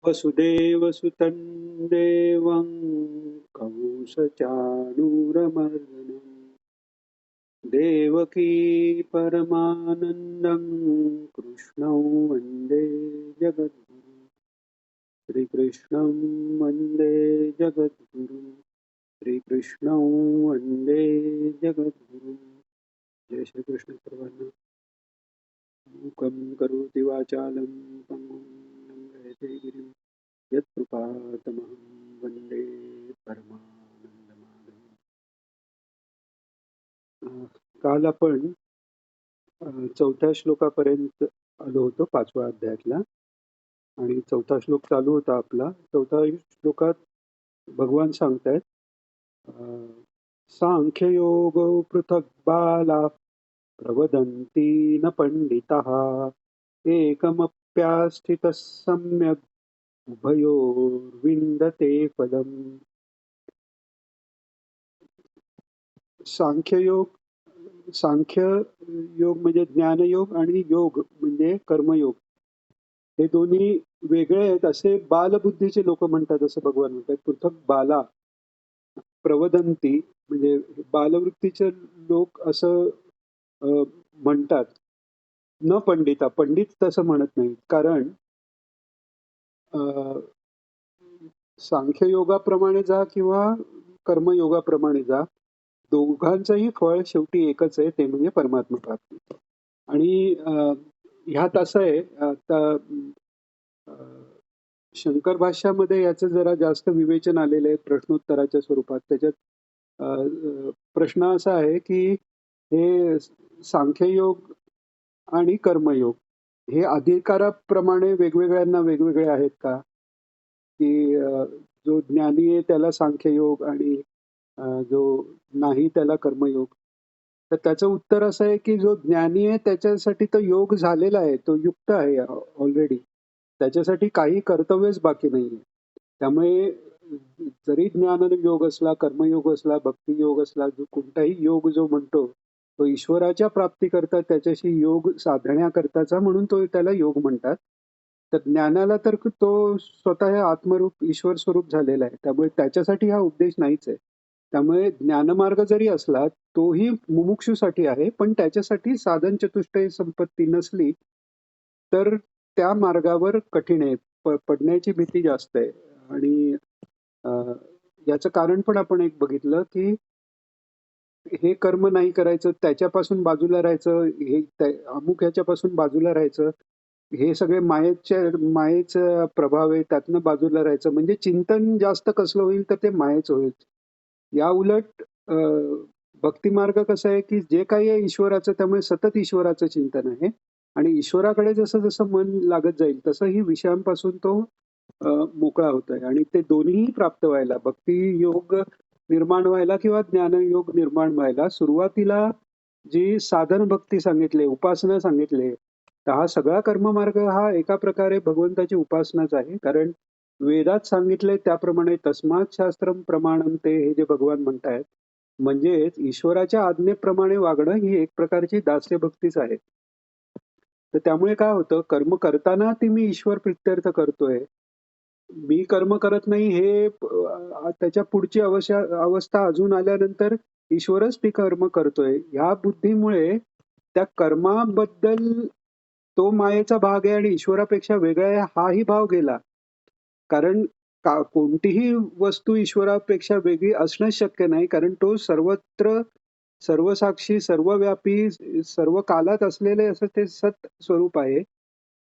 वसुदेवसुतं देवं कंसचाणूरमर्दनं देवकी परमानन्दं कृष्णं वन्दे जगद्गुरुं श्रीकृष्णं वन्दे जगद्गुरुं श्रीकृष्णं वन्दे जगद्गुरुं जय श्रीकृष्ण सर्वांना. मूकं करोति वाचालं पङ्गुं लङ्घयते गिरिं यत्कृपातमहं वन्दे परमानन्दमाधवम्. काल आपण चौथ्या श्लोकापर्यंत आलो होतो 5व्या अध्यायातला आणि चौथा श्लोक चालू होता आपला. चौथ्या श्लोकात भगवान सांगतायत सांख्ययोगो पृथक् बाला प्रवदन्ति न पंडिताः एकमप्यास्थितः सम्यक् उभयोर्विन्दते फलम्. सांख्य योग म्हणजे ज्ञानयोग आणि योग म्हणजे कर्मयोग, हे दोन्ही वेगळे आहेत असे बालबुद्धीचे लोक म्हणतात, असं भगवान म्हणतात. पृथक बाला प्रवदंती म्हणजे बालवृत्तीचे लोक असं म्हणतात. न पंडिता, पंडित तसं म्हणत नाही. कारण सांख्ययोगाप्रमाणे जा किंवा कर्मयोगाप्रमाणे जा, दोघांचंही फळ शेवटी एकच आहे, ते म्हणजे परमात्मा प्राप्ती. आणि ह्यात असं आहे, आता शंकर भाष्यामध्ये याचं जरा जास्त विवेचन आलेलं आहे प्रश्नोत्तराच्या स्वरूपात. त्याच्यात प्रश्न असा आहे की हे सांख्ययोग आणि कर्मयोग हे अधिकाराप्रमाणे वेगवेगळ्यांना वेगवेगळे आहेत का, की जो ज्ञानी आहे त्याला सांख्ययोग आणि जो नाही त्याला कर्मयोग. तर त्याचं उत्तर असं आहे की जो ज्ञानी आहे त्याच्यासाठी तो योग झालेला आहे, तो युक्त आहे ऑलरेडी, त्याच्यासाठी काही कर्तव्यच बाकी नाहीये. त्यामुळे जरी ज्ञान योग असला, कर्मयोग असला, भक्ती योग असला, जो कोणताही योग जो म्हणतो तो ईश्वराच्या प्राप्तीकरता त्याच्याशी योग साधण्याकरताचा, म्हणून तो त्याला योग म्हणतात. तर ज्ञानाला तर तो स्वतः आत्मरूप ईश्वर स्वरूप झालेला आहे, त्यामुळे त्याच्यासाठी हा उपदेश नाहीच आहे. त्यामुळे ज्ञानमार्ग जरी असला तोही मुमुक्षूसाठी आहे, पण त्याच्यासाठी साधन चतुष्टय संपत्ती नसली तर त्या मार्गावर कठीण आहे, पडण्याची भीती जास्त आहे. आणि याचं कारण पण आपण एक बघितलं की हे कर्म नाही करायचं, त्याच्यापासून बाजूला राहायचं, हे अमुक ह्याच्यापासून बाजूला राहायचं, हे सगळे मायेचा प्रभाव आहे, त्यातनं बाजूला राहायचं, म्हणजे चिंतन जास्त कसलं होईल तर ते मायेचं होईल. या उलट भक्तिमार्ग कसं आहे की जे काही आहे ईश्वराचं, त्यामुळे सतत ईश्वराचं चिंतन आहे आणि ईश्वराकडे जसं जसं मन लागत जाईल तसं ही विषयांपासून तो मोकळा होतोय. आणि ते दोन्हीही प्राप्त व्हायला, भक्ती योग निर्माण व्हायला किंवा ज्ञानयोग निर्माण व्हायला, सुरुवातीला जी साधन भक्ती सांगितले, उपासना सांगितले, तर हा सगळा कर्ममार्ग हा एका प्रकारे भगवंताची उपासनाच आहे. कारण वेदात सांगितले त्याप्रमाणे तस्मात् शास्त्रम प्रमाणन्ते, हे जे भगवान म्हणतायत, म्हणजेच ईश्वराच्या आज्ञेप्रमाणे वागणं ही एक प्रकारची दास्य भक्तीच आहे. तर त्यामुळे काय होतं, कर्म करताना ती मी ईश्वर प्रित्यर्थ करतोय, मी कर्म करत नाही हे त्याच्या पुढची अवस्था अजून आल्यानंतर ईश्वरच ती कर्म करतोय, ह्या बुद्धीमुळे त्या कर्माबद्दल तो मायेचा भाग आहे आणि ईश्वरापेक्षा वेगळा आहे हाही भाव गेला. कारण कोणतीही वस्तू ईश्वरापेक्षा वेगळी असणं शक्य नाही, कारण तो सर्वत्र सर्वसाक्षी सर्वव्यापी सर्व कालात असलेले असं ते सत स्वरूप आहे.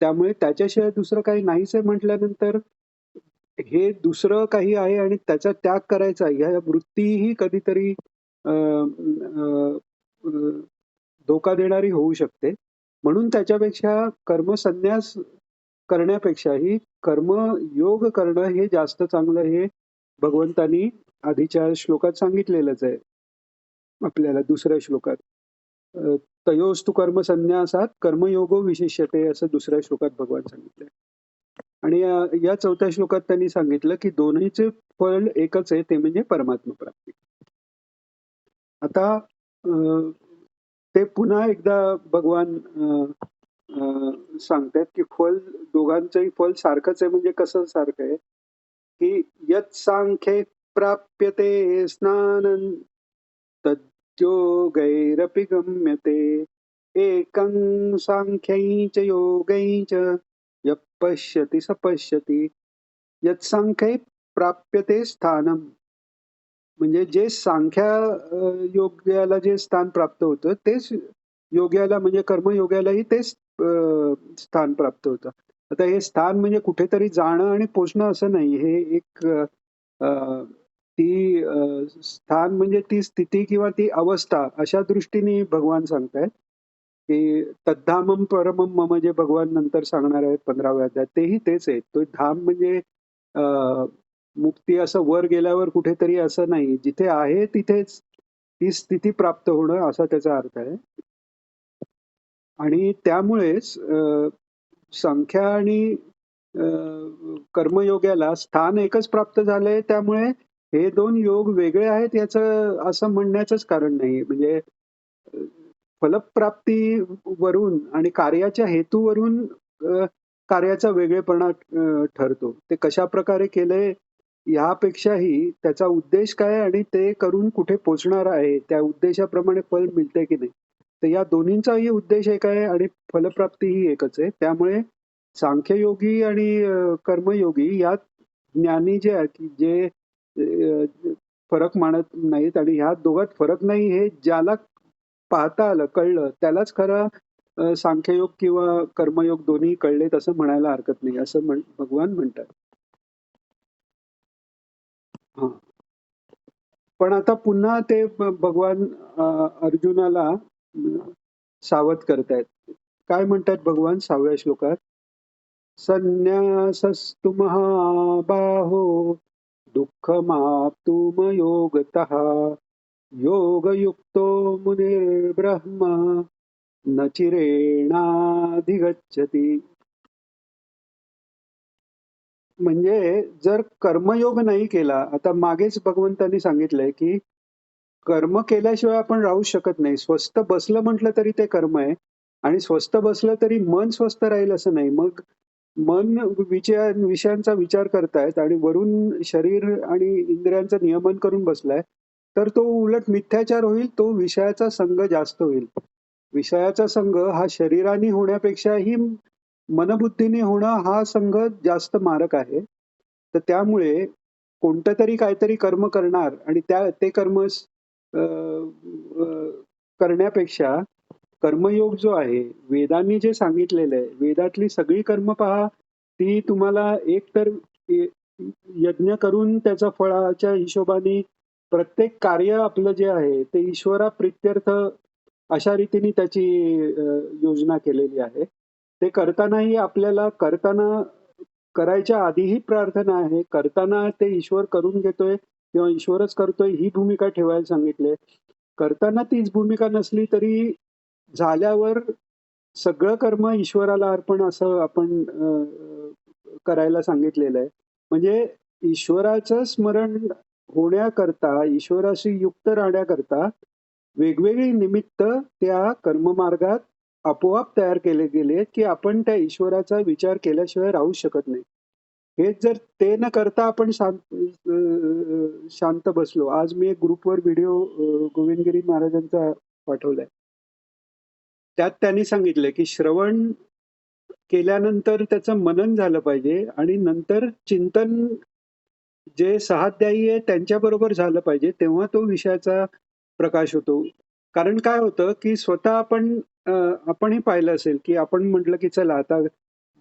त्यामुळे त्याच्याशिवाय दुसरं काही नाहीच आहे म्हटल्यानंतर हे दुसरं काही आहे आणि त्याचा त्याग करायचा, ह्या वृत्तीही कधीतरी धोका देणारी होऊ शकते. म्हणून त्याच्यापेक्षा कर्मसन्यास करण्यापेक्षाही कर्मयोग करणं हे जास्त चांगलं, हे भगवंतांनी आधीच्या श्लोकात सांगितलेलंच आहे आपल्याला. दुसऱ्या श्लोकात तयोस्तु कर्मसन्यासात कर्मयोगो विशिष्यते, असं दुसऱ्या श्लोकात भगवान सांगितलंय. आणि या चौथ्या श्लोकात त्यांनी सांगितलं की दोन्हीचे फळ एकच आहे, ते म्हणजे परमात्मा प्राप्ती. आता ते पुन्हा एकदा भगवान सांगतायत की फल दोघांचंही फल सारखंच आहे. म्हणजे कसं सारखं आहे की यत् सांख्ये प्राप्यते स्नानं तद्योगैरपि गम्यते एकं सांख्यै च योगै च यः पश्यति स पश्यति यत् सांख्ये प्राप्यते स्थानम. म्हणजे जे सांख्या योग्याला जे स्थान प्राप्त होतं तेच योग्याला म्हणजे कर्मयोग्यालाही तेच स्थान प्राप्त होतं. आता हे स्थान म्हणजे कुठेतरी जाणं आणि पोचणं असं नाही. हे एक अ, ती स्थान म्हणजे ती स्थिती किंवा ती अवस्था अशा दृष्टीने भगवान सांगतायत की तद्धामम परमम मम जे भगवान नंतर सांगणार आहेत 15व्या अध्यायात तेही तेच आहे. तो धाम म्हणजे अ, मुक्ती असं वर गेल्यावर कुठेतरी असं नाही. जिथे आहे तिथेच ती स्थिती प्राप्त होणं असा त्याचा अर्थ आहे. आणि त्यामुळेच संख्या आणि अ, कर्मयोग्याला स्थान एकच प्राप्त झालंय. त्यामुळे हे 2 योग वेगळे आहेत याचं असं म्हणण्याचंच कारण नाही. म्हणजे फलप्राप्तीवरून आणि कार्याच्या हेतूवरून कार्याचा वेगळेपणा ठरतो. ते कशाप्रकारे केलंय ह्यापेक्षाही त्याचा उद्देश काय आणि ते करून कुठे पोहोचणार आहे, त्या उद्देशाप्रमाणे फल मिळतंय की नाही. तर या दोन्हींचाही उद्देश एक आहे आणि फलप्राप्ती ही एकच आहे. त्यामुळे सांख्ययोगी आणि कर्मयोगी यात ज्ञानी जे आहेत, की जे फरक मानत नाहीत आणि ह्या दोघात फरक नाही हे ज्याला पाहता आलं, कळलं त्यालाच खरं सांख्ययोग किंवा कर्मयोग दोन्ही कळलेत असं म्हणायला हरकत नाही, असं भगवान म्हणतात. हा. पण आता पुन्हा ते भगवान अर्जुनाला सावध करतायत. काय म्हणतात भगवान 6व्या श्लोकात? संन्यासस्तु महाबाहो दुःखमाप्तुमयोगतः योगयुक्तो मुनिर्ब्रह्म न चिरेणाधिगच्छति. म्हणजे जर कर्मयोग नाही केला, आता मागेच भगवंतांनी सांगितलंय की कर्म केल्याशिवाय आपण राहू शकत नाही. स्वस्थ बसलं म्हटलं तरी ते कर्म आहे आणि स्वस्थ बसलं तरी मन स्वस्थ राहील असं नाही. मग मन विषयांचा विचार करतायत आणि वरून शरीर आणि इंद्रियांचं नियमन करून बसलाय, तर तो उलट मिथ्याचार होईल. तो विषयाचा संग जास्त होईल. विषयाचा संग हा शरीराने होण्यापेक्षाही मनबुद्धीने होणं हा संघ जास्त मारक आहे. तर त्यामुळे कोणतं तरी काहीतरी कर्म करणार आणि ते कर्म करण्यापेक्षा कर्मयोग जो आहे, वेदांनी जे सांगितलेलं आहे, वेदातली सगळी कर्म पहा, ती तुम्हाला एकतर यज्ञ करून त्याच्या फळाच्या हिशोबाने प्रत्येक कार्य आपलं जे आहे ते ईश्वराप्रित्यर्थ अशा रीतीने त्याची योजना केलेली आहे. ते करतानाही आपल्याला करायच्या आधीही प्रार्थना आहे. करताना ते ईश्वर करून घेतोय किंवा ईश्वरच करतोय ही भूमिका ठेवायला सांगितले. करताना तीच भूमिका नसली तरी झाल्यावर सगळं कर्म ईश्वराला अर्पण असं आपण करायला सांगितलेलं आहे. म्हणजे ईश्वराचं स्मरण होण्याकरता, ईश्वराशी युक्त राहण्याकरता वेगवेगळी निमित्त त्या कर्ममार्गात आपोआप तयार केले गेले की आपण त्या ईश्वराचा विचार केल्याशिवाय राहू शकत नाही. हेच जर ते न करता आपण शांत बसलो. आज मी एक ग्रुपवर व्हिडिओ गोविंदगिरी महाराजांचा पाठवलाय. त्यात त्यांनी सांगितलंय की श्रवण केल्यानंतर त्याचं मनन झालं पाहिजे आणि नंतर चिंतन जे सहाध्यायी आहे त्यांच्याबरोबर झालं पाहिजे. तेव्हा तो विषयाचा प्रकाश होतो. कारण काय होतं की स्वतः आपणही पाहिलं असेल की आपण म्हटलं की चला आता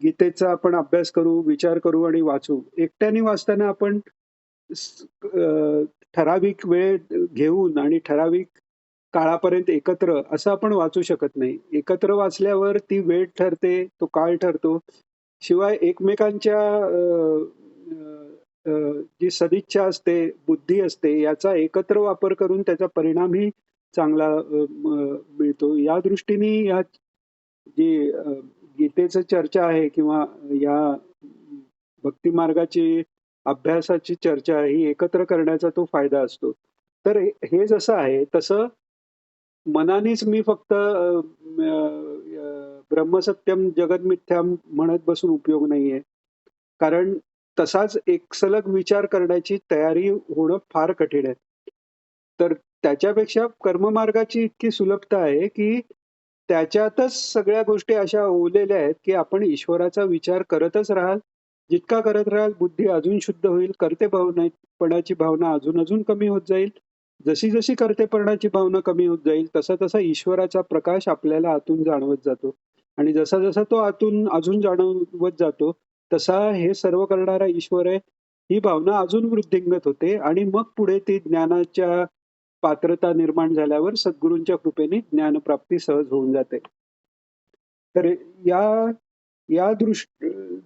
गीतेचा आपण अभ्यास करू, विचार करू आणि वाचू. एकट्याने वाचताना आपण ठराविक वेळ घेऊन आणि ठराविक काळापर्यंत एकत्र असं आपण वाचू शकत नाही. एकत्र वाचल्यावर ती वेळ ठरते, तो काळ ठरतो. शिवाय एकमेकांच्या जी सदिच्छा असते, बुद्धी असते, याचा एकत्र वापर करून त्याचा परिणामही चांगला मिळतो. या दृष्टीने या जी गीतेचं चर्चा आहे किंवा या भक्ती मार्गाची अभ्यासाची चर्चा ही एकत्र करण्याचा तो फायदा असतो. तर हे जसं आहे तसं मनानेच मी फक्त ब्रह्मसत्यम जगन्मिथ्याम म्हणत बसून उपयोग नाहीये. कारण तसाच एक सलग विचार करण्याची तयारी होणं फार कठीण आहे. तर त्याच्यापेक्षा कर्ममार्गाची इतकी सुलभता आहे, की त्याच्यातच सगळ्या गोष्टी अशा ओवलेल्या आहेत, की आपण ईश्वराचा विचार करतच राहाल. जितका करत राहाल, बुद्धी अजून शुद्ध होईल. कर्तेपणाची भावना अजून अजून कमी होत जाईल. जशी जशी कर्तेपणाची भावना कमी होत जाईल, तसा तसा ईश्वराचा प्रकाश आपल्याला आतून जाणवत जातो. आणि जसा जसा तो आतून अजून जाणवत जातो, तसा हे सर्व करणारा ईश्वर आहे, ही भावना अजून वृद्धिंगत होते आणि मग पुढे ती ज्ञानाच्या पात्रता निर्माण झाल्यावर सद्गुरूंच्या कृपेने ज्ञानप्राप्ती सहज होऊन जाते. तर या या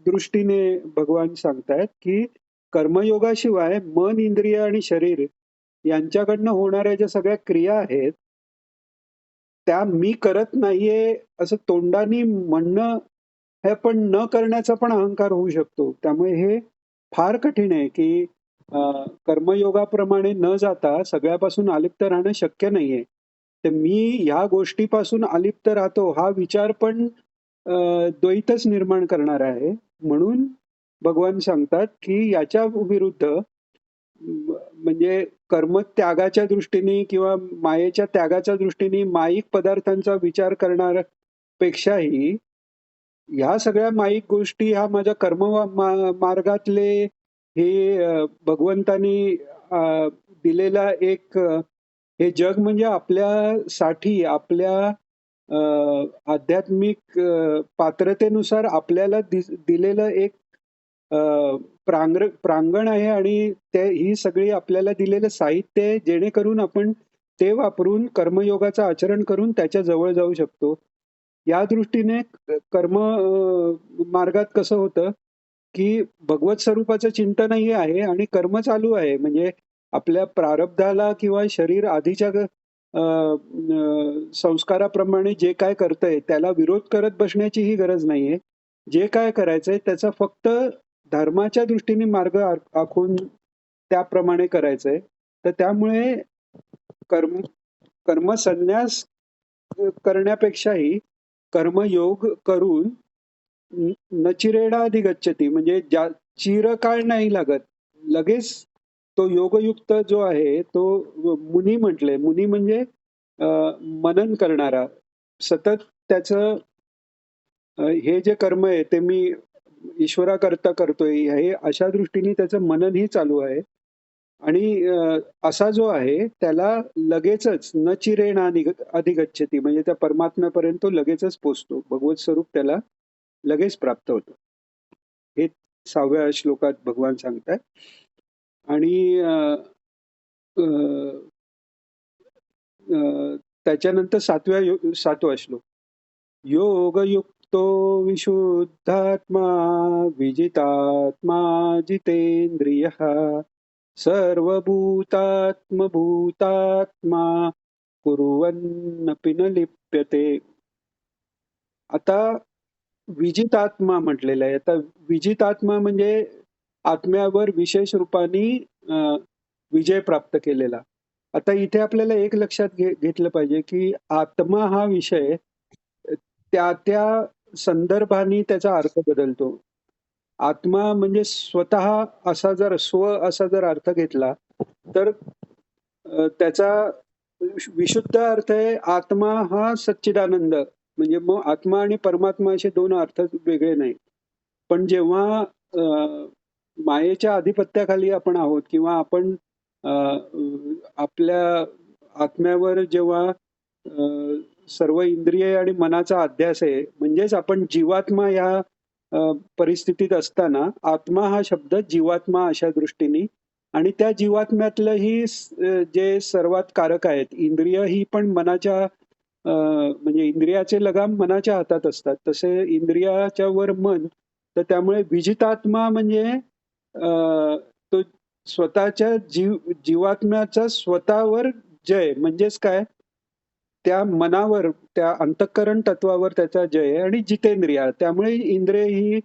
दृष्टीने भगवान सांगतायत की कर्मयोगाशिवाय मन, इंद्रिय आणि शरीर यांच्याकडनं होणाऱ्या ज्या सगळ्या क्रिया आहेत त्या मी करत नाहीये असं तोंडानी म्हणणं हे पण न करण्याचा पण अहंकार होऊ शकतो. त्यामुळे हे फार कठीण आहे की कर्मयोगाप्रमाणे न जाता सगळ्यापासून अलिप्त राहणं शक्य नाहीये. तर मी ह्या गोष्टीपासून अलिप्त राहतो हा विचार पण द्वैतच निर्माण करणार आहे. म्हणून भगवान सांगतात की याच्या विरुद्ध म्हणजे कर्मत्यागाच्या दृष्टीने किंवा मायेच्या त्यागाच्या दृष्टीने माईक पदार्थांचा विचार करण्यापेक्षाही ह्या सगळ्या माईक गोष्टी ह्या माझ्या कर्म मार्गातले हे भगवंतानी दिलेला एक हे जग म्हणजे आपल्यासाठी आपल्या आध्यात्मिक पात्रतेनुसार आपल्याला दिलेलं एक प्रांगण आहे आणि ही सगळी आपल्याला दिलेलं साहित्य आहे जेणेकरून आपण ते वापरून कर्मयोगाचं आचरण करून त्याच्या जवळ जाऊ शकतो. या दृष्टीने कर्म मार्गात कसं होतं की भगवत स्वरूपाचं चिंतनही आहे आणि कर्म चालू आहे. म्हणजे आपल्या प्रारब्धाला किंवा शरीर आधीच्या संस्काराप्रमाणे जे काय करतंय त्याला विरोध करत बसण्याचीही गरज नाहीये. जे काय करायचंय त्याचा फक्त धर्माच्या दृष्टीने मार्ग आखून त्याप्रमाणे करायचंय. तर त्यामुळे कर्मसन्यास करण्यापेक्षाही कर्मयोग करून न चिरेणाधिगच्छति म्हणजे चिरकाळ नाही लागत. लगेच तो योगयुक्त जो आहे तो मुनी म्हटले. मुनी म्हणजे मनन करणारा. सतत त्याचं हे जे कर्म आहे ते मी ईश्वराकरता करतोय हे अशा दृष्टीने त्याचं मननही चालू आहे. आणि असा जो आहे त्याला लगेचच न चिरेण अधिगच्छति म्हणजे त्या परमात्म्यापर्यंत तो लगेचच पोचतो. भगवत स्वरूप त्याला लगेच प्राप्त होतं. हे 6व्या श्लोकात भगवान सांगतात. आणि त्याच्यानंतर 7वा श्लोक. योगयुक्तो विशुद्धात्मा विजितात्मा जितेंद्रियः सर्वभूतात्मभूतात्मा कुर्वन्नपि न लिप्यते. आता विजितात्मा म्हटलेलं आहे. आता विजितात्मा म्हणजे आत्म्यावर विशेष रूपाने विजय प्राप्त केलेला. आता इथे आपल्याला एक लक्षात घेतलं पाहिजे की आत्मा हा विषय त्या त्या संदर्भाने त्याचा अर्थ बदलतो. आत्मा म्हणजे स्वतः असा जर अर्थ घेतला तर त्याचा विशुद्ध अर्थ आहे आत्मा हा सच्चिदानंद. म्हणजे मग आत्मा आणि परमात्मा असे दोन अर्थ वेगळे नाही. पण जेव्हा मायेच्या आधिपत्याखाली आपण आहोत किंवा आपण आपल्या आत्म्यावर जेव्हा सर्व इंद्रिय आणि मनाचा अध्यास आहे म्हणजेच आपण जीवात्मा या परिस्थितीत असताना आत्मा हा शब्द जीवात्मा अशा दृष्टीने आणि त्या जीवात्म्यातलंही जे सर्वात कारक आहेत इंद्रिय ही पण मनाच्या म्हणजे इंद्रियाचे लगाम मनाच्या हातात असतात. तसे इंद्रियाच्या वर मन. तर त्यामुळे विजितात्मा म्हणजे तो स्वतःच्या जीवात्म्याचा स्वतःवर जय म्हणजेच काय त्या मनावर त्या अंतःकरण तत्वावर त्याचा जय आहे. आणि जितेंद्रिया त्यामुळे इंद्रिय ही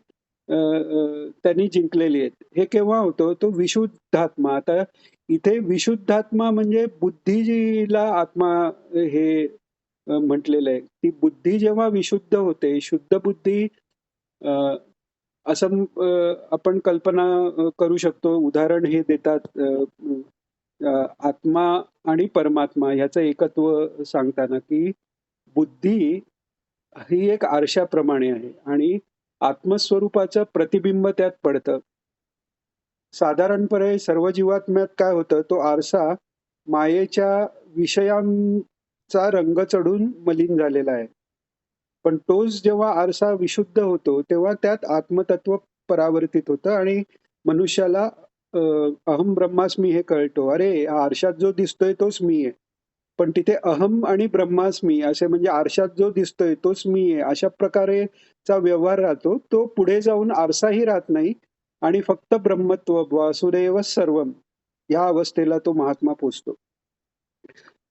त्यांनी जिंकलेली आहेत. हे केव्हा होतं तो विशुद्धात्मा. आता इथे विशुद्धात्मा म्हणजे बुद्धीला आत्मा हे म्हटलेलं आहे. ती बुद्धी जेव्हा विशुद्ध होते, शुद्ध बुद्धी अ, असं आपण कल्पना करू शकतो. उदाहरण हे देतात आत्मा आणि परमात्मा ह्याचं एकत्व सांगताना, की बुद्धी ही एक आरशाप्रमाणे आहे आणि आत्मस्वरूपाचं प्रतिबिंब त्यात पडतं. साधारणपणे सर्व जीवात्म्यात काय होतं, तो आरसा मायेच्या विषयांचा रंग चढून मलिन झालेला आहे. पण तोच जेव्हा आरसा विशुद्ध होतो, तेव्हा त्यात आत्मतत्व परावर्तित होतं आणि मनुष्याला अहम ब्रह्मास्मी हे कळतो. अरे, हा आरशात जो दिसतोय तोच मी आहे. पण तिथे अहम आणि ब्रह्मास्मी असे म्हणजे आरशात जो दिसतोय तोच मी आहे, अशा प्रकारेचा व्यवहार राहतो. तो पुढे जाऊन आरसाही राहत नाही आणि फक्त ब्रह्मत्व वासुदेव सर्वम या अवस्थेला तो महात्मा पोचतो.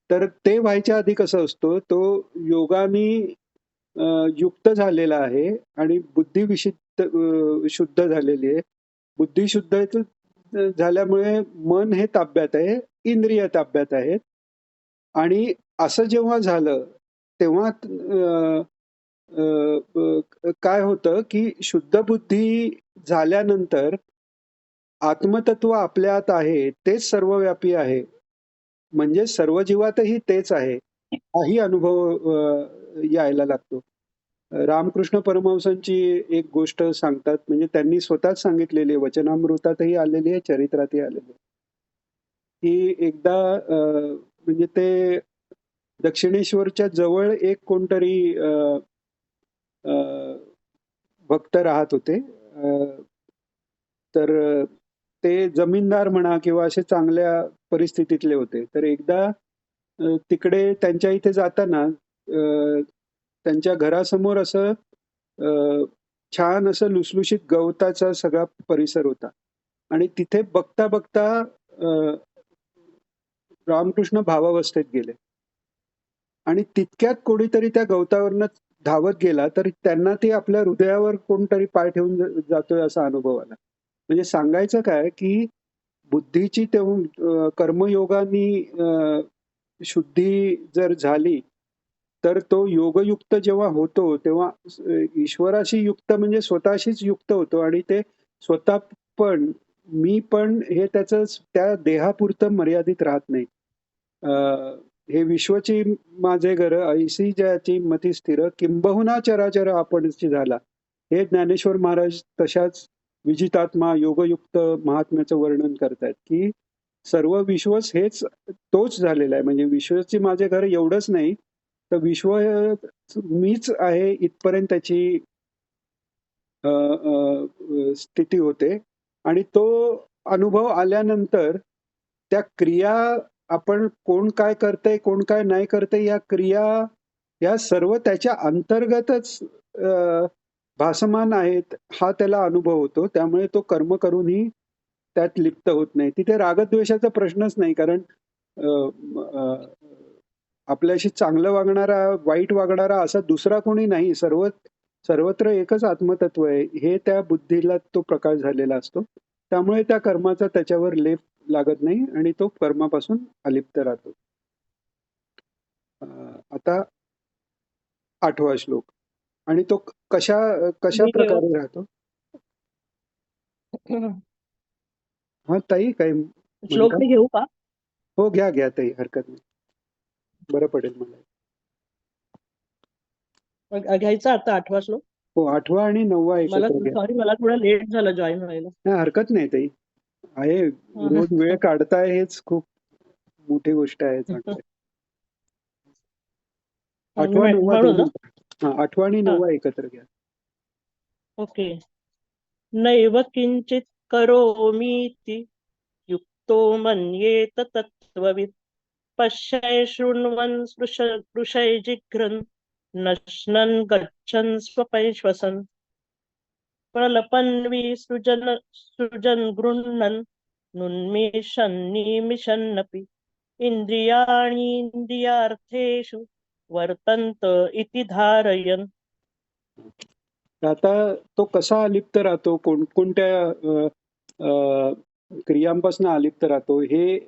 तर ते व्हायच्या आधी कसं असतो, तो योगाने युक्त झालेला आहे आणि बुद्धी शुद्ध झालेली आहे. बुद्धी शुद्ध झाल्यामुळे मन हे ताब्यात आहे, इंद्रिय ताब्यात आहेत आणि असं जेव्हा झालं तेव्हा काय होतं, की शुद्ध बुद्धी झाल्यानंतर आत्मतत्व आपल्यात आहे, तेच सर्वव्यापी आहे. म्हणजे सर्व जीवातही तेच आहे. हाही अनुभव यायला लागतो. रामकृष्ण परमहंसांची एक गोष्ट सांगतात, म्हणजे त्यांनी स्वतःच सांगितलेली आहे, वचनामृतातही आलेली आहे, चरित्रातही आलेली आहे, की एकदा म्हणजे ते दक्षिणेश्वरच्या जवळ एक कोणतरी भक्त राहत होते. तर ते जमीनदार म्हणा किंवा असे चांगल्या परिस्थितीतले होते. तर एकदा तिकडे त्यांच्या इथे जाताना त्यांच्या घरासमोर असं छान असं लुसलुशीत गवताचा सगळा परिसर होता आणि तिथे बघता बघता रामकृष्ण भावावस्थेत गेले आणि तितक्यात कोणीतरी त्या गवतावरनं धावत गेला, तर त्यांना ते आपल्या हृदयावर कोणतरी पाय ठेवून जातोय असा अनुभव आला. म्हणजे सांगायचं काय, की बुद्धीची कर्मयोगानी शुद्धी जर झाली, तर तो योगयुक्त जेव्हा होतो, तेव्हा ईश्वराशी युक्त म्हणजे स्वतःशीच युक्त होतो आणि ते स्वतः पण, मी पण हे त्याचं त्या देहापुरतं मर्यादित राहत नाही. हे विश्वची माझे घर ऐसी ज्याची मती स्थिर किंबहुना चराचर आपणची झाला. हे ज्ञानेश्वर महाराज तशाच विजितात्मा योगयुक्त महात्म्याचं वर्णन करतायत, की सर्व विश्वच हेच तोच झालेला आहे. म्हणजे विश्वची माझे घर एवढंच नाही, तर विश्व मीच आहे इथपर्यंत त्याची स्थिती होते आणि तो अनुभव आल्यानंतर त्या क्रिया आपण कोण काय करतंय, कोण काय नाही करतंय, या क्रिया या सर्व त्याच्या अंतर्गतच भासमान आहेत, हा त्याला अनुभव होतो. त्यामुळे तो कर्म करूनही त्यात लिप्त होत नाही. तिथे रागद्वेषाचा प्रश्नच नाही, कारण आपल्याशी चांगलं वागणारा, वाईट वागणारा असा दुसरा कोणी नाही. सर्वत्र एकच आत्मतत्व आहे, हे त्या बुद्धीला तो प्रकाश झालेला असतो. त्यामुळे त्या कर्माचा त्याच्यावर लेप लागत नाही आणि तो कर्मापासून अलिप्त राहतो. आता 8वा श्लोक. आणि तो कशा मी घेऊ प्रकारे राहतो? हा ताई, काय श्लोक म्हणता? मी घेऊ का? हो, घ्या ताई, हरकत नाही, बरं पडेल मला. घ्यायचा आता 8वा श्लोक. हो, 8वा आणि 9वा मला एकत्र घ्या. सॉरी, मला थोडं लेट झालं जॉईन व्हायला. नाही, हरकत नाही ताई. आहे, रोज वेळ काढताय हेच खूप मोठी गोष्ट आहे. चांगलं. 8वा 9वा म्हणू ना. दोन्ही. 8वा आणि 9वा एकत्र घ्या. ओके. नैव किंचित करोमीति युक्तो मन्येत तत्त्ववित् पश्यै शृण्वन् स्पृशै जिघ्रन् नश्नन् गच्छन् स्वपैश्वसन् प्रलपन् विसृजन् गृह्णन् नुन्मिषन्निमिषन्नपि इन्द्रियाणीन्द्रियार्थेषु वर्तन्त इति धारयन्. आता तो कसा अलिप्त राहतो, कोणकोणत्या क्रियांपासून अलिप्त राहतो, हे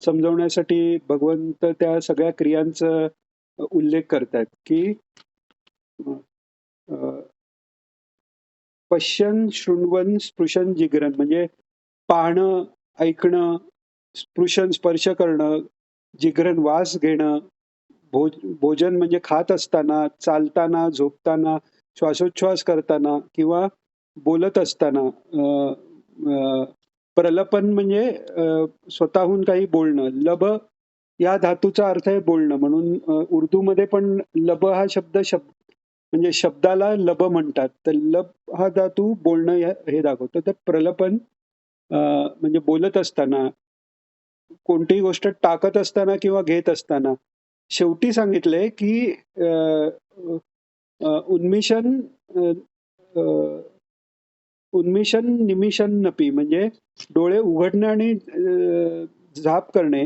समजवण्यासाठी भगवंत त्या सगळ्या क्रियांचं उल्लेख करतायत की अ, पश्यन शृण्वन स्पृशन जिगरन म्हणजे पाहणं, ऐकणं, स्पृशन स्पर्श करणं, जिगरन वास घेणं, भोजन म्हणजे खात असताना, चालताना, झोपताना, श्वासोच्छ्वास करताना किंवा बोलत असताना. प्रलपन म्हणजे स्वतःहून काही बोलणं. लब या धातूचा अर्थ आहे बोलणं म्हणून उर्दूमध्ये पण लब हा शब्द म्हणजे शब्दाला लब म्हणतात. तर लब हा धातू बोलणं हे दाखवतो. तर प्रलपन म्हणजे बोलत असताना, कोणतीही गोष्ट टाकत असताना किंवा घेत असताना. शेवटी सांगितलंय की अ, अ, उन्मिशन अ, अ, उन्मिशन निमिषन नपी म्हणजे डोळे उघडणे आणि झाप करणे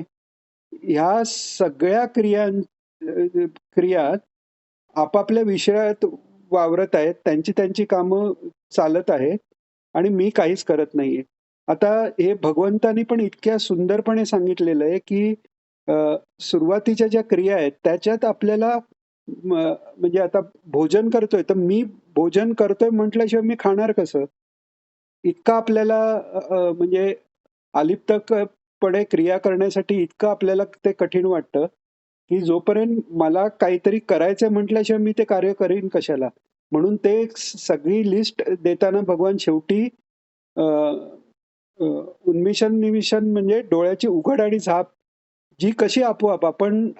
ह्या सगळ्या क्रिया आपापल्या विषयात वावरत आहेत. त्यांची त्यांची कामं चालत आहेत आणि मी काहीच करत नाहीये. आता हे भगवंतानी पण इतक्या सुंदरपणे सांगितलेलं आहे, की सुरुवातीच्या ज्या क्रिया आहेत त्याच्यात आपल्याला म्हणजे आता भोजन करतोय, तर मी भोजन करतोय म्हटल्याशिवाय मी खाणार कसं? इतका आपल्याला म्हणजे अलिप्तपणे क्रिया करण्यासाठी इतकं आपल्याला ते कठीण वाटतं, की जोपर्यंत मला काहीतरी करायचंय म्हटल्याशिवाय मी ते कार्य करीन कशाला? म्हणून ते एक सगळी लिस्ट देताना भगवान शेवटी अ, अ, उन्मिशन निमिषन म्हणजे डोळ्याची उघड आणि झाप जी कशी आपोआप आपण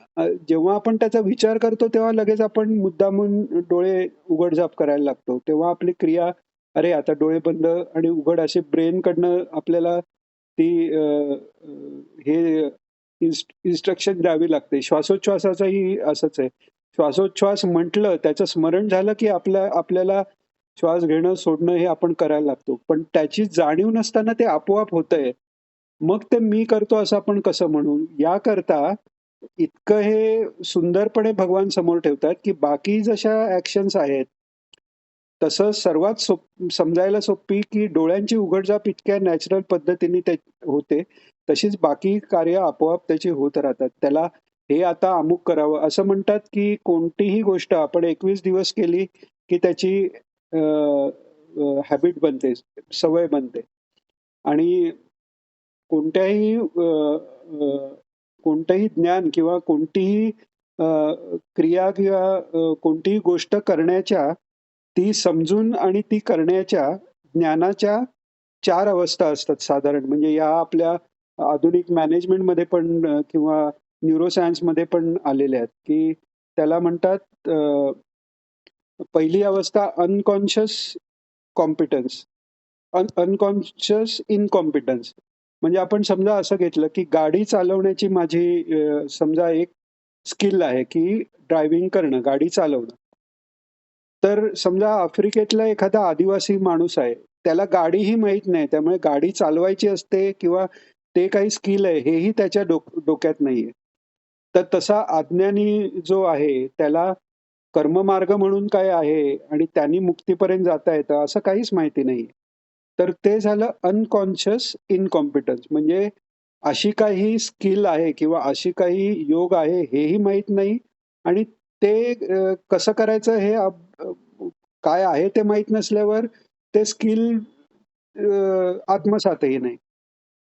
जेव्हा आपण त्याचा विचार करतो तेव्हा लगेच आपण मुद्दामून डोळे उघड-झाप करायला लागतो. तेव्हा आपली क्रिया, अरे आता डोळे बंद आणि उघड असे ब्रेनकडनं आपल्याला ती हे इन्स्ट्रक्शन द्यावी लागते. श्वासोच्छवासाचंही असंच आहे. श्वासोच्छवास म्हटलं, त्याचं स्मरण झालं की आपल्याला श्वास घेणं, सोडणं हे आपण करायला लागतो. पण त्याची जाणीव नसताना ते आपोआप होतंय. मग ते मी करतो असं आपण कसं म्हणू? याकरता इतकं हे सुंदरपणे भगवान समोर ठेवतात, की बाकी जशा ॲक्शन्स आहेत, तसं सर्वात समजायला सोपी, की डोळ्यांची उघडझाप इतक्या नॅचरल पद्धतीने ते होते. तशीच बाकी कार्य आपोआप त्याची होत राहतात. त्याला हे आता अमुक करावं असं म्हणतात, की कोणतीही गोष्ट आपण 21 दिवस केली, की त्याची हॅबिट बनते, सवय बनते. आणि कोणत्याही कोणतंही ज्ञान किंवा कोणतीही अ, क्रिया किंवा कोणतीही गोष्ट करण्याच्या, ती समजून आणि ती करण्याच्या ज्ञानाच्या 4 अवस्था असतात साधारण. म्हणजे या आपल्या आधुनिक मॅनेजमेंटमध्ये पण किंवा न्यूरोसायन्समध्ये पण आलेल्या आहेत, की त्याला म्हणतात पहिली अवस्था अनकॉन्शियस कॉम्पिटन्स. अनकॉन्शियस इनकॉम्पिटन्स. म्हणजे आपण समजा असं घेतलं, की गाडी चालवण्याची माझी समजा एक स्किल आहे, की ड्रायव्हिंग करणं, गाडी चालवणं. तर समजा आफ्रिकेतला एखादा आदिवासी माणूस आहे. त्याला गाडीही माहीत नाही. त्यामुळे गाडी चालवायची असते किंवा ते काही स्किल आहे हेही त्याच्या डोक्यात नाहीये. तर तसा अज्ञानी जो आहे त्याला कर्ममार्ग म्हणून काय आहे आणि त्यांनी मुक्तीपर्यंत जाता येतं असं काहीच माहिती नाहीये. तर ते झालं अनकॉन्शियस इनकॉम्पिटन्स म्हणजे अशी काही स्किल आहे किंवा अशी काही योग आहे हेही माहीत नाही आणि ते कसं करायचं हे काय आहे ते माहीत नसल्यावर ते स्किल आत्मसातही नाही.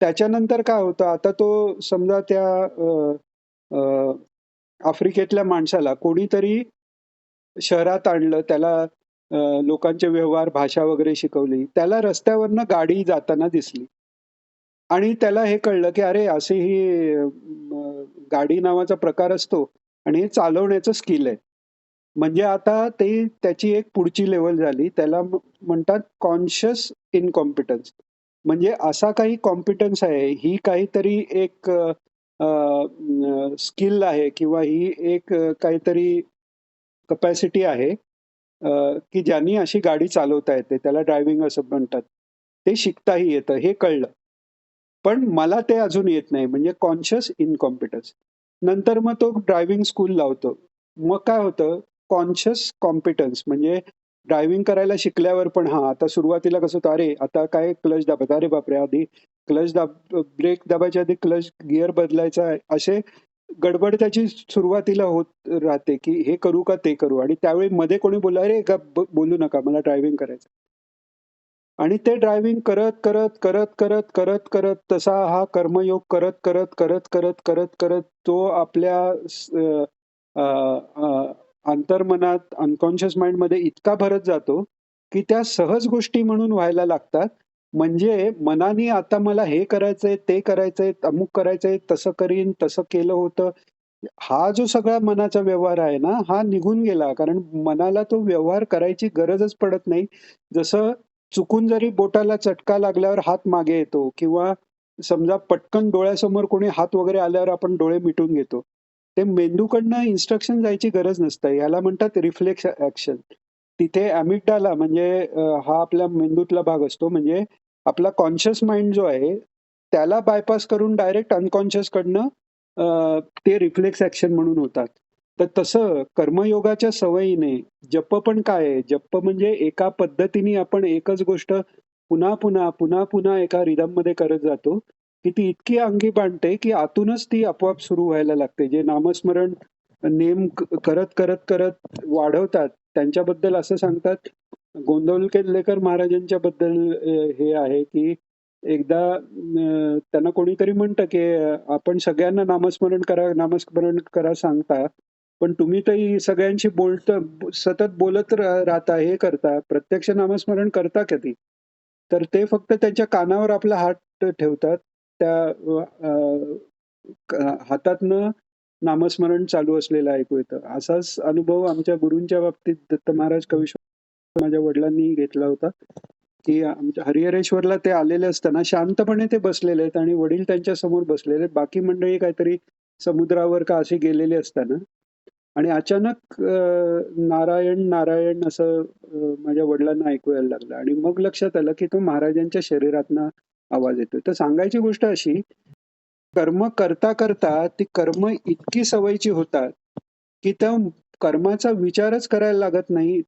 त्याच्यानंतर काय होतं आता तो समजा त्या अ, आफ्रिकेतल्या माणसाला कोणीतरी शहरात आणलं, त्याला लोकांचे व्यवहार, भाषा वगैरे शिकवली. त्याला रस्त्यावरनं गाडी जाताना दिसली आणि त्याला हे कळलं, की अरे अशी ही गाडी नावाचा प्रकार असतो आणि हे चालवण्याचं स्किल आहे. म्हणजे आता ते त्याची एक पुढची लेव्हल झाली. त्याला म्हणतात कॉन्शियस इनकॉम्पिटन्स. म्हणजे असा काही कॉम्पिटन्स आहे, ही काहीतरी एक स्किल आहे किंवा ही एक काहीतरी कपॅसिटी आहे की ज्यांनी अशी गाडी चालवता येते. त्याला ड्रायव्हिंग असं म्हणतात. ते शिकताही येतं हे कळलं. पण मला ते अजून येत नाही म्हणजे कॉन्शियस इनकॉम्पिटन्स. नंतर मग तो ड्रायव्हिंग स्कूल लावतो. मग काय होतं कॉन्शियस कॉम्पिटन्स म्हणजे ड्रायव्हिंग करायला शिकल्यावर पण हां, आता सुरुवातीला कसं होतं, अरे आता काय क्लच दाबायचा, अरे बापरे! आधी ब्रेक दाबायच्या आधी क्लच गिअर बदलायचा आहे. असे गडबड त्याची सुरुवातीला होत राहते, की हे करू का ते करू? आणि त्यावेळी मध्ये कोणी बोललं, "अरे गप बोलू नका, मला ड्रायव्हिंग करायचं." आणि ते ड्रायव्हिंग करत तसा हा कर्मयोग करत तो आपल्या अ, अ, अंतर्मनात अनकॉन्शियस माइंडमध्ये इतका भरत जातो, की त्या सहज गोष्टी म्हणून व्हायला लागतात. म्हणजे मनाने आता मला हे करायचंय, ते करायचंय, अमुक करायचंय, तसं करीन, तसं केलं होतं. हा जो सगळा मनाचा व्यवहार आहे ना, हा निघून गेला. कारण मनाला तो व्यवहार करायची गरजच पडत नाही. जसं चुकून जरी बोटाला चटका लागल्यावर हात मागे येतो किंवा समजा पटकन डोळ्यासमोर कोणी हात वगैरे आल्यावर आपण डोळे मिटून घेतो. ते मेंदूकडनं इन्स्ट्रक्शन जायची गरज नसते. याला म्हणतात रिफ्लेक्स ॲक्शन. तिथे अॅमिग्डाला म्हणजे हा आपल्या मेंदूतला भाग असतो. म्हणजे आपला कॉन्शियस माइंड जो आहे, त्याला बायपास करून डायरेक्ट अनकॉन्शियसकडनं ते रिफ्लेक्स ॲक्शन म्हणून होतात. तर तसं कर्मयोगाच्या सवयीने जप पण काय आहे? जप म्हणजे एका पद्धतीने आपण एकच गोष्ट पुन्हा एका रिदममध्ये करत जातो, की ती इतकी अंगी बाणते, की आतूनच ती आपोआप सुरू व्हायला लागते. जे नामस्मरण नेम करत वाढवतात, त्यांच्याबद्दल असं सांगतात, गोंदवलेकर महाराजांच्या बद्दल हे आहे, की एकदा त्यांना कोणीतरी म्हणतं, की आपण सगळ्यांना नामस्मरण करा सांगता, पण तुम्ही तर सगळ्यांशी सतत बोलत राहता, हे करता, प्रत्यक्ष नामस्मरण करता कधी? तर ते फक्त त्यांच्या कानावर आपला हात ठेवतात. त्या हातातनं नामस्मरण चालू असलेलं ऐकू येतं. असाच अनुभव आमच्या गुरूंच्या बाबतीत दत्त महाराज कविश्वर माझ्या वडिलांनी घेतला होता, की आमच्या हरिहरेश्वरला ते आलेले असताना शांतपणे ते बसलेले आहेत आणि वडील त्यांच्या समोर बसलेले आहेत. बाकी मंडळी काहीतरी समुद्रावर का अशी गेलेली असताना आणि अचानक नारायण, नारायण असं माझ्या वडिलांना ऐकू यायला लागलं आणि मग लक्षात आलं, की तो महाराजांच्या शरीरातनं आवाज येतोय. तर सांगायची गोष्ट अशी, कर्म करता ती कर्म इतकी सवयीची होतात, की त्या कर्माचा विचारच करायला लागत नाही.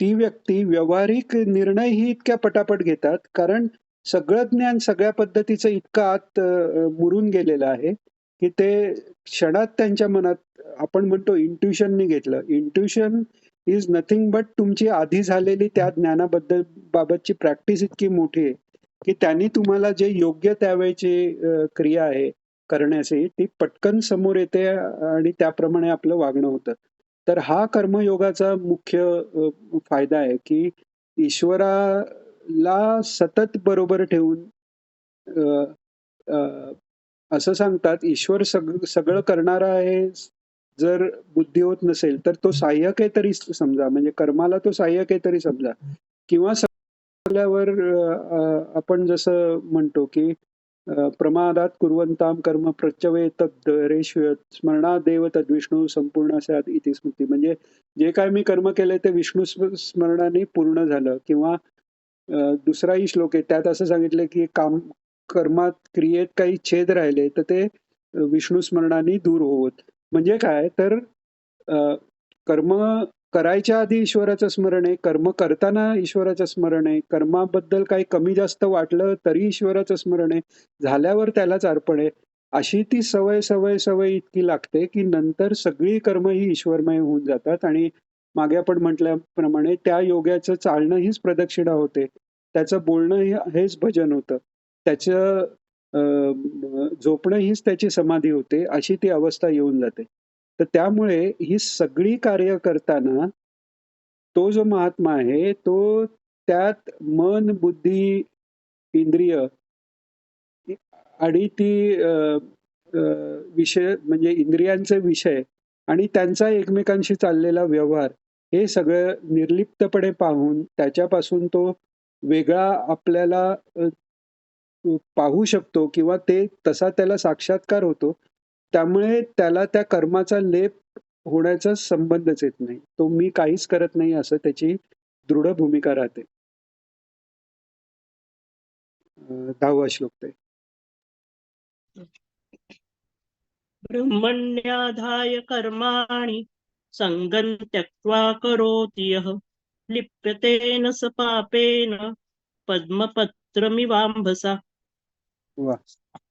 ती व्यक्ती व्यावहारिक निर्णयही इतक्या पटापट घेतात, कारण सगळं ज्ञान सगळ्या पद्धतीचं इतकं आत मुरून गेलेलं आहे, की ते क्षणात त्यांच्या मनात आपण म्हणतो इंट्युशननी घेतलं. इंट्युशन इज नथिंग बट तुमची आधी झालेली त्या बाबतची प्रॅक्टिस इतकी मोठी आहे, की त्यांनी तुम्हाला जे योग्य त्यावेळची क्रिया आहे करण्याची, ती पटकन समोर येते आणि त्याप्रमाणे आपलं वागणं होतं. तर हा कर्मयोगाचा मुख्य फायदा आहे, की ईश्वराला सतत बरोबर ठेवून अ, अ, असं सांगतात, ईश्वर सगळं करणारा आहे. जर बुद्धी होत नसेल, तर तो सहाय्यक आहे तरी समजा. म्हणजे कर्माला तो सहाय्यक आहे तरी समजा किंवा झाल्यावर आपण जसं म्हणतो, की प्रमादात कुर्वन्तां कर्म प्रत्यवेतद् रेष्यत स्मरणादेव तद्विष्णू संपूर्ण स्यात् इति स्मृती. म्हणजे जे काय मी कर्म केलंय ते विष्णू स्मरणाने पूर्ण झालं. किंवा दुसराही श्लोक आहे त्यात असं सांगितलं, की कर्मात क्रियेत काही छेद राहिले तर ते विष्णू स्मरणाने दूर होत. म्हणजे काय तर कर्म करायच्या आधी ईश्वराचं स्मरण आहे, कर्म करताना ईश्वराचं स्मरण आहे, कर्माबद्दल काही कमी जास्त वाटलं तरी ईश्वराचं स्मरण आहे, झाल्यावर त्यालाच अर्पण आहे. अशी ती सवय इतकी लागते, की नंतर सगळी कर्म ही ईश्वरमय होऊन जातात आणि मागे आपण म्हटल्याप्रमाणे त्या योग्याचं चालणं हीच प्रदक्षिणा होते. त्याचं बोलणं हेच भजन होतं. त्याचं झोपणं हीच त्याची समाधी होते. अशी ती अवस्था येऊन जाते. तर त्यामुळे ही सगळी कार्य करताना तो जो महात्मा आहे, तो त्यात मन, बुद्धी, इंद्रिय आणि ती विषय म्हणजे इंद्रियांचे विषय आणि त्यांचा एकमेकांशी चाललेला व्यवहार हे सगळं निर्लिप्तपणे पाहून त्याच्यापासून तो वेगळा आपल्याला पाहू शकतो किंवा तसा त्याला साक्षात्कार होतो. त्यामुळे त्याला त्या कर्माचा लेप होण्याचा संबंधच येत नाही. तो मी काहीच करत नाही असं त्याची दृढ भूमिका राहते. 10वा श्लोक ते. ब्रह्मण्याधाय कर्माणि सङ्गं त्यक्त्वा करोति यः लिप्यतेन स पापेन पद्मपत्रमिवाम्भसा. वा.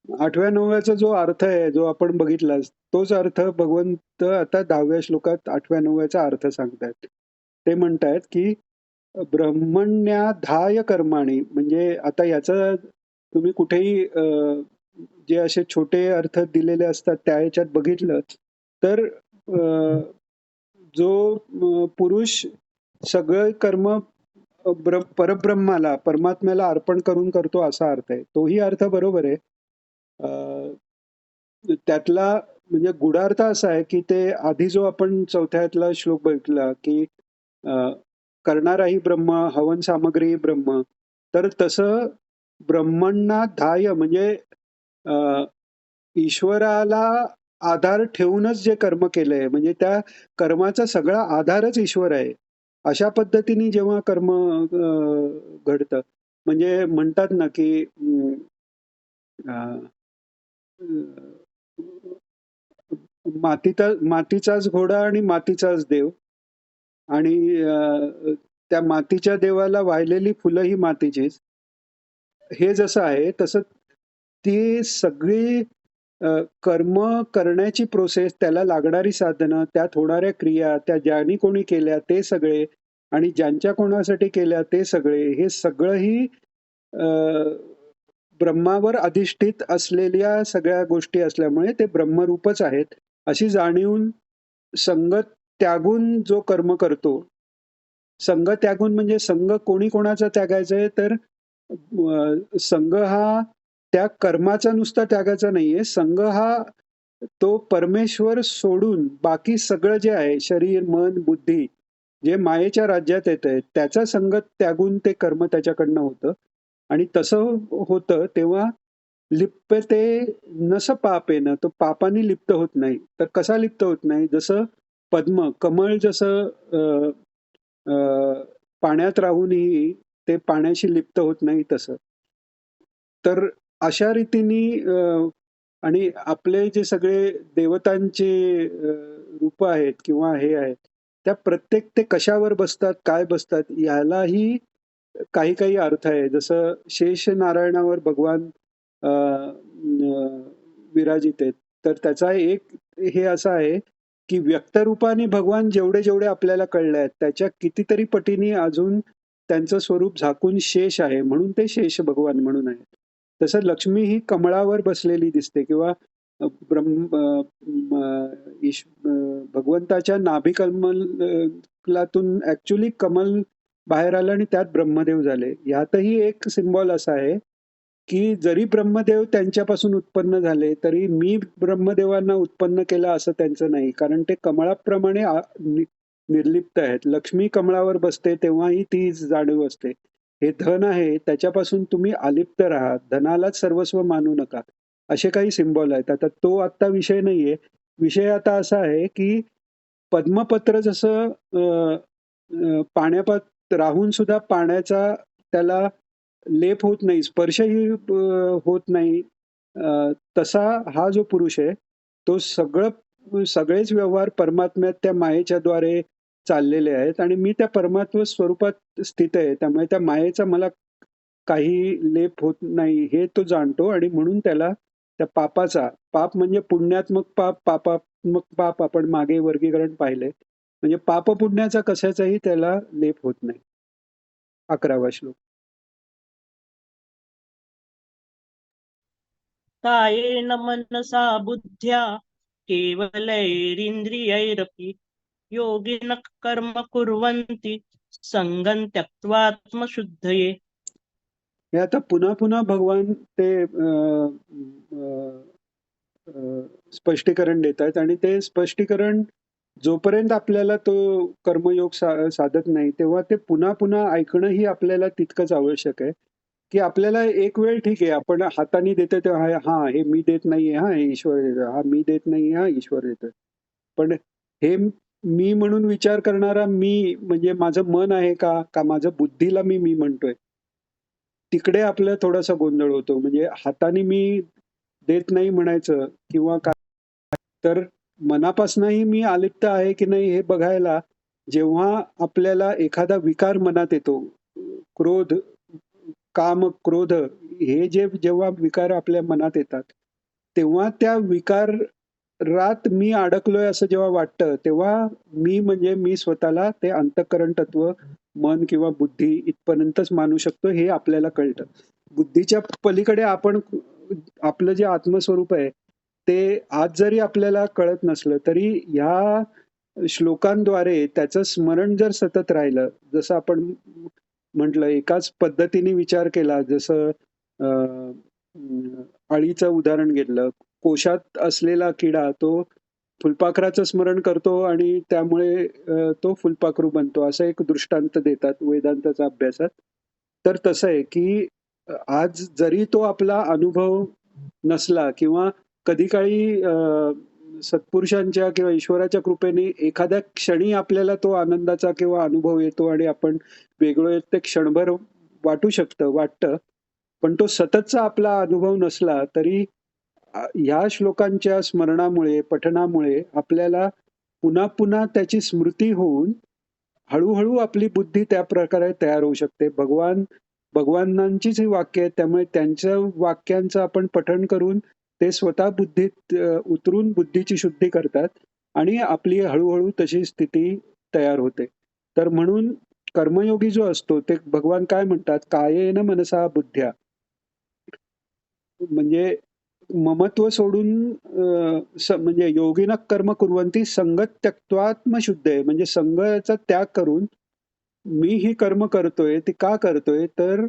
8व्या 9व्याचा जो अर्थ आहे, जो आपण बघितला, तोच अर्थ भगवंत आता 10व्या श्लोकात 8व्या 9व्याचा अर्थ सांगतायत. ते म्हणतायत की ब्रह्मण्याधाय कर्माणी, म्हणजे आता याचा तुम्ही कुठेही जे असे छोटे अर्थ दिलेले असतात त्या ह्याच्यात बघितलं तर जो पुरुष सगळं कर्म परब्रह्माला, परमात्म्याला अर्पण करून करतो असा अर्थ आहे. तोही अर्थ बरोबर आहे. त्यातला म्हणजे गूढार्थ असा आहे की ते आधी जो आपण 4थ्यातला श्लोक बघितला की करणाराही ब्रह्म, हवन सामग्री ब्रह्म, तर तसं ब्रह्मण्णाधाय म्हणजे ईश्वराला आधार ठेवूनच जे कर्म केलंय, म्हणजे त्या कर्माचा सगळा आधारच ईश्वर आहे. अशा पद्धतीने जेव्हा कर्म घडतं, म्हणजे म्हणतात ना की मातीचाच घोडा आणि मातीचाच देव, आणि त्या मातीच्या देवाला वाहिलेली फुलं ही मातीचीच. हे जसं आहे तसं ती सगळी कर्म करण्याची प्रोसेस, त्याला लागणारी साधनं, त्यात होणाऱ्या क्रिया, त्या ज्यांनी कोणी केल्या ते सगळे आणि ज्यांच्या कोणासाठी केल्या ते सगळे, हे सगळंही ब्रह्मावर अधिष्ठित असलेल्या सगळ्या गोष्टी असल्यामुळे ते ब्रह्मरूपच आहेत, अशी जाणीव संग त्यागून जो कर्म करतो. संघ त्यागून म्हणजे संघ कोणी कोणाचा त्यागायचा आहे, तर संघ हा त्या कर्माचा नुसता त्यागाचा नाहीये. संघ हा तो परमेश्वर सोडून बाकी सगळं जे आहे, शरीर, मन, बुद्धी, जे मायेच्या राज्यात येतंय, त्याचा संघ त्यागून ते कर्म त्याच्याकडनं होतं. आणि तसं होतं तेव्हा लिप्यते नस पापेन, तो पापाने लिप्त होत नाही. तर कसा लिप्त होत नाही? जसं पद्म, कमळ जसं पाण्यात राहूनही ते पाण्याशी लिप्त होत नाही तसं. तर अशा रीतीने आणि आपले जे सगळे देवतांचे रूप आहेत किंवा हे आहेत, त्या प्रत्येक ते कशावर बसतात, काय बसतात, यालाही काही काही अर्थ आहे. जसं शेष नारायणावर भगवान अ, अ, विराजित आहेत. तर त्याचा एक हे असं आहे की व्यक्तरूपाने भगवान जेवढे जेवढे आपल्याला कळले आहेत, त्याच्या कितीतरी पटीने अजून त्यांचं स्वरूप झाकून शेष आहे, म्हणून ते शेष भगवान म्हणून आहेत. तसं लक्ष्मी ही कमळावर बसलेली दिसते किंवा भगवंताच्या नाभिकमलातून ऍक्च्युली कमल बाहेर आलं आणि त्यात ब्रह्मदेव झाले. यातही एक सिम्बॉल असा आहे की जरी ब्रह्मदेव त्यांच्यापासून उत्पन्न झाले तरी मी ब्रह्मदेवांना उत्पन्न केलं असं त्यांचं नाही, कारण ते कमळाप्रमाणे निर्लिप्त आहेत. लक्ष्मी कमळावर बसते तेव्हाही ती जाणीव असते. हे धन आहे, त्याच्यापासून तुम्ही अलिप्त राहा, धनालाच सर्वस्व मानू नका, असे काही सिम्बॉल आहेत. आता तो आत्ता विषय नाहीये. विषय आता असा आहे की पद्मपत्र जसं पाण्यात राहून सुद्धा पाण्याचा त्याला लेप होत नाही, स्पर्शही होत नाही, तसा हा जो पुरुष आहे तो सगळेच व्यवहार परमात्म्यात त्या मायेच्या द्वारे चाललेले आहेत आणि मी त्या परमात्म स्वरूपात स्थित आहे, त्यामुळे त्या मायेचा मला काही लेप होत नाही हे तो जाणतो. आणि म्हणून त्याला त्या पापाचा, पाप म्हणजे पुण्यात्मक पाप, पापात्मक पाप आपण मागे वर्गीकरण पाहिले, म्हणजे पाप पुण्याचा कशाचाही त्याला लेप होत नाही. 11वा श्लोक. कायेन मनसा बुद्ध्या केवलैरिन्द्रियैरपि योगिनः कर्म कुर्वन्ति सङ्गं त्यक्त्वात्मशुद्धये. हे आता पुन्हा पुन्हा भगवान ते स्पष्टीकरण देत आहेत आणि ते स्पष्टीकरण जोपर्यंत आपल्याला तो कर्मयोग साधत नाही तेव्हा ते पुन्हा पुन्हा ऐकणं ही आपल्याला तितकंच आवश्यक आहे. की आपल्याला एक वेळ ठीक आहे, आपण हाताने देतो तेव्हा हा हे मी देत नाहीये, हा हे ईश्वर देतो, हा मी देत नाहीये, हा ईश्वर देतोय. पण हे मी म्हणून विचार करणारा मी म्हणजे माझं मन आहे का, का माझं बुद्धीला मी मी म्हणतोय, तिकडे आपलं थोडासा गोंधळ होतो. म्हणजे हाताने मी देत नाही म्हणायचं किंवा काय, तर मनापासूनही मी अलिप्त आहे की नाही हे बघायला जेव्हा आपल्याला एखादा विकार मनात येतो, क्रोध, काम, क्रोध, हे जे जेव्हा विकार आपल्या मनात येतात तेव्हा त्या विकारात मी अडकलोय असं जेव्हा वाटतं, तेव्हा मी म्हणजे मी स्वतःला ते अंतःकरण तत्व, मन किंवा बुद्धी इथपर्यंतच मानू शकतो, हे आपल्याला कळतं. बुद्धीच्या पलीकडे आपण आपलं जे आत्मस्वरूप आहे, ते आज जरी आपल्याला कळत नसलं, तरी ह्या श्लोकांद्वारे त्याचं स्मरण जर सतत राहिलं, जसं आपण म्हटलं एकाच पद्धतीने विचार केला, जसं अळीचं उदाहरण घेतलं, कोशात असलेला किडा तो फुलपाखराचं स्मरण करतो आणि त्यामुळे तो फुलपाखरू बनतो, असं एक दृष्टांत देतात वेदांताच्या अभ्यासात. तर तसं आहे की आज जरी तो आपला अनुभव नसला किंवा कधी काळी सत्पुरुषांच्या किंवा ईश्वराच्या कृपेने एखाद्या क्षणी आपल्याला तो आनंदाचा किंवा अनुभव येतो आणि आपण वेगळं आहे ते क्षणभर वाटतं, पण तो सततचा आपला अनुभव नसला तरी ह्या श्लोकांच्या स्मरणामुळे, पठणामुळे आपल्याला पुन्हा पुन्हा त्याची स्मृती होऊन हळूहळू आपली बुद्धी त्या प्रकारे तयार होऊ शकते. भगवानांचीच ही वाक्य आहेत, त्यामुळे त्यांच्या वाक्यांचं आपण पठण करून ते स्वतः बुद्धीत उतरून बुद्धीची शुद्धी करतात आणि आपली हळूहळू तशी स्थिती तयार होते. तर म्हणून कर्मयोगी जो असतो ते भगवान काय म्हणतात, कायेन मनसा बुद्ध्या, म्हणजे ममत्व सोडून म्हणजे योगिन कर्म कुर्वंती संगत त्यक्त्वात्मशुद्ध आहे, म्हणजे संघाचा त्याग करून मी ही कर्म करतोय ती का करतोय तर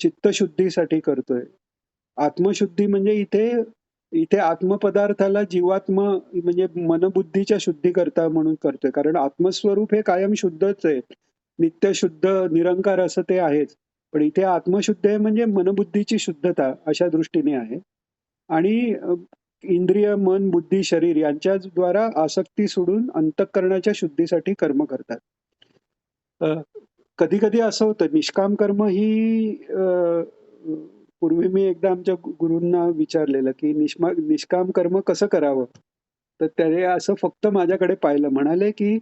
चित्तशुद्धीसाठी करतोय. आत्मशुद्धी म्हणजे इथे इथे आत्मपदार्थाला जीवात्म म्हणजे मनबुद्धीच्या शुद्धीकरता म्हणून करतोय, कारण आत्मस्वरूप हे कायम शुद्धच आहे, नित्य शुद्ध निरंकार असं ते आहेच. पण इथे आत्मशुद्ध आहे म्हणजे मनबुद्धीची शुद्धता अशा दृष्टीने आहे. आणि इंद्रिय, मन, बुद्धी, शरीर यांच्या द्वारा आसक्ती सोडून अंतःकरणाच्या शुद्धीसाठी कर्म करतात. कधी कधी असं होतं, निष्काम कर्म ही पूर्वी मी एकदा आमच्या गुरूंना विचारलेलं की निष्काम कर्म कसं करावं, तर त्याने असं फक्त माझ्याकडे पाहिलं, म्हणाले की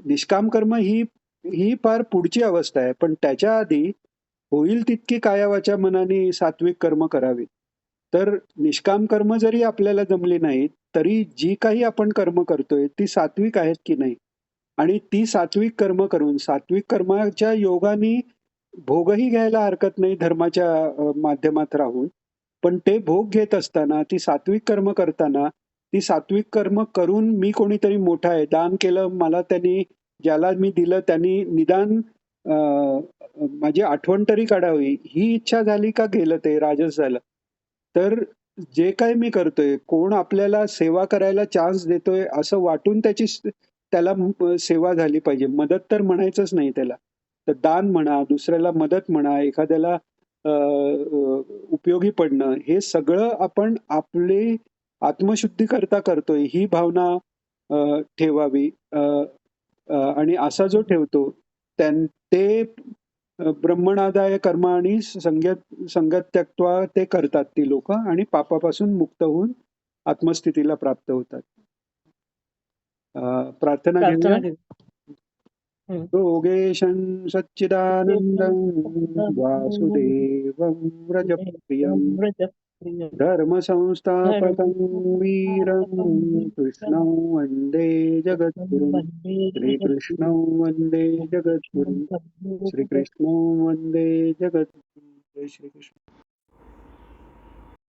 निष्काम कर्म ही ही फार पुढची अवस्था आहे, पण त्याच्या आधी होईल तितकी कायावाच्या मनाने सात्विक कर्म करावी. तर निष्काम कर्म जरी आपल्याला जमली नाही तरी जी काही आपण कर्म करतोय ती सात्विक आहेत की नाही, आणि ती सात्विक कर्म करून सात्विक कर्माच्या योगाने भोगही घ्यायला हरकत नाही धर्माच्या माध्यमात राहून, पण ते भोग घेत असताना ती सात्विक कर्म करताना ती सात्विक कर्म करून मी कोणीतरी मोठा आहे, दान केलं मला त्यांनी, ज्याला मी दिलं त्यांनी निदान माझी आठवण तरी काढावी ही इच्छा झाली का गेलं ते राजस झालं. तर जे काही मी करतोय, कोण आपल्याला सेवा करायला चान्स देतोय असं वाटून त्याला सेवा झाली पाहिजे. मदत तर म्हणायचंच नाही त्याला. तर दान म्हणा, दुसऱ्याला मदत म्हणा, एखाद्याला उपयोगी पडणं, हे सगळं आपण आपली आत्मशुद्धी करता करतोय ही भावना ठेवावी. आणि असा जो ठेवतो ते ब्रह्मणादाय कर्म आणि संगत त्यक्त्वा ते करतात ती लोक आणि पापापासून मुक्त होऊन आत्मस्थितीला प्राप्त होतात. प्रार्थना घेऊया. योगेशं सच्चिदानंदं वासुदेवं व्रजप्रियं धर्मसंस्थापकं वीरं कृष्णं वन्दे जगद्गुरुं श्रीकृष्णं वन्दे जगद्गुरुं श्रीकृष्णं वन्दे जगद्गुरुं. जय श्रीकृष्ण.